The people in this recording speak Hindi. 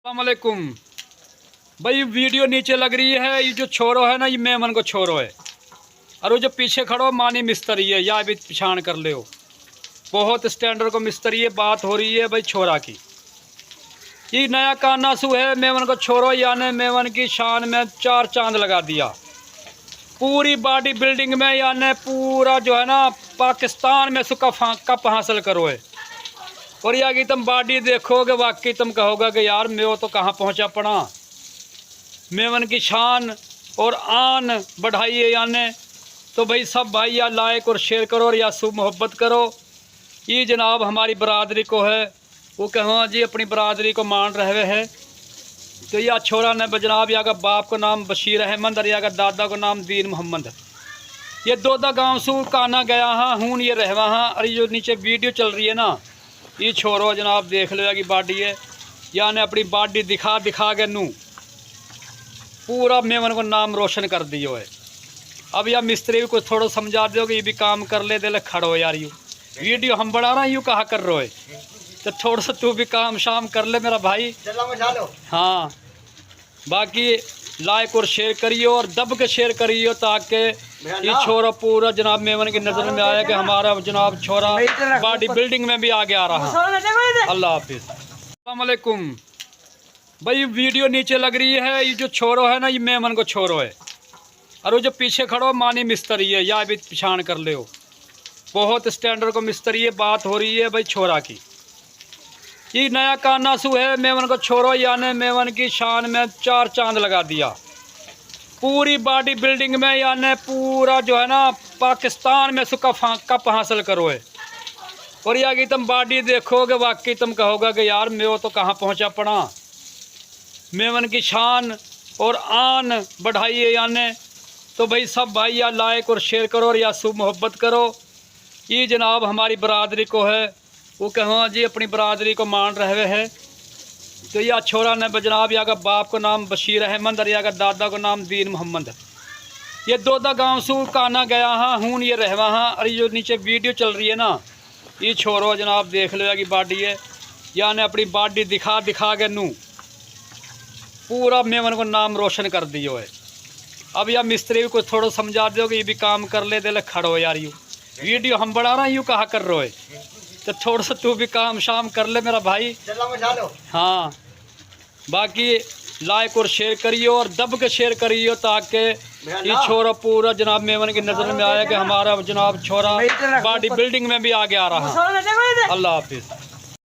अस्सलामुअलैकुम भाई। वीडियो नीचे लग रही है। ये जो छोरो है ना, ये मेमन को छोरो है। और वो जो पीछे खड़ो मानी मिस्त्री है, या भी पछाण कर ले हो। बहुत स्टैंडर्ड को मिस्त्री है। बात हो रही है भाई छोरा की। ये नया कानासू है मेमन को छोरो, यानी मेमन की शान में चार चांद लगा दिया। पूरी बॉडी बिल्डिंग में, यानी पूरा जो है ना पाकिस्तान में उसका कप हासिल करो है। और या कि तुम बॉडी देखोगे वाकई तुम कहोगे कि यार मैं तो कहाँ पहुँचा पड़ा। मेमन की शान और आन बढ़ाई है यानी। तो भाई सब भाई या लाइक और शेयर करो और या खूब मोहब्बत करो। ये जनाब हमारी बरादरी को है, वो कहो जी अपनी बरादरी को मान रहे हैं। तो या छोरा ने जनाब या का बाप को नाम बशीर अहमद और या का दादा को नाम दीन मोहम्मद। ये दोदा गाँव से काना गया हाँ हूँ ये रहवा हाँ। और ये जो नीचे वीडियो चल रही है ना, ये छोरो जनाब देख लो कि बॉडी है, यानी अपनी बॉडी दिखा दिखा के नू पूरा मेमन को नाम रोशन कर दियो है। अब या मिस्त्री भी कुछ थोड़ा समझा दो कि ये भी काम कर ले दे खड़ो यार। यू वीडियो हम बना रहा यूँ कहा कर रहे हो, तो थोड़ा सा तू भी काम शाम कर ले मेरा भाई। हाँ बाकी लाइक और शेयर करियो और दब के शेयर करियो ताकि ये छोरा पूरा जनाब मेमन की नज़र में आया कि हमारा जनाब छोरा बॉडी बिल्डिंग में भी आगे आ रहा है। अल्लाह हाफिज़। अस्सलाम वालेकुम भाई। वीडियो नीचे लग रही है। ये जो छोरो है ना, ये मेमन को छोरो है। और वो जो पीछे खड़ो मानी मिस्त्री है, या भी पछाण कर ले हो। बहुत स्टैंडर्ड को मिस्त्री है। बात हो रही है भाई छोरा की। ये नया कानासू है मेमन को छोरो, यानी मेमन की शान में चार चांद लगा दिया। पूरी बॉडी बिल्डिंग में, यानी पूरा जो है ना पाकिस्तान में उसका कप हासिल करो है। और या कि तुम बॉडी देखोगे वाकई तुम कहोगे कि यार मैं तो कहाँ पहुँचा पड़ा। मेमन की शान और आन बढ़ाई है यानी। तो भाई सब भाई या लाइक और शेयर करो और या खूब मोहब्बत करो। ये जनाब हमारी बरादरी को है, वो कहो जी अपनी बरादरी को मान रहे हैं। तो या छोरा ने जनाब या का बाप को नाम बशीर अहमद और या का दादा को नाम दीन मोहम्मद। ये दोदा गाँव से काना गया हाँ हूँ ये रहवा हाँ। और ये जो नीचे वीडियो चल रही है ना, ये छोरो जनाब देख लो कि बॉडी है, यानी अपनी बॉडी दिखा दिखा के नू पूरा मेमन को नाम रोशन कर दियो है। अब या मिस्त्री भी कुछ थोड़ा समझा दो कि ये भी काम कर ले दे खड़ो यार। यू वीडियो हम बना रहा यूँ कहा कर रहे हो, तो थोड़ा सा तू भी काम शाम कर ले मेरा भाई। हाँ बाकी लाइक और शेयर करियो और दब के शेयर करियो ताकि ये छोरा पूरा जनाब मेमन की नज़र में आया कि हमारा जनाब छोरा बॉडी बिल्डिंग में भी आगे आ रहा है। अल्लाह हाफिज़।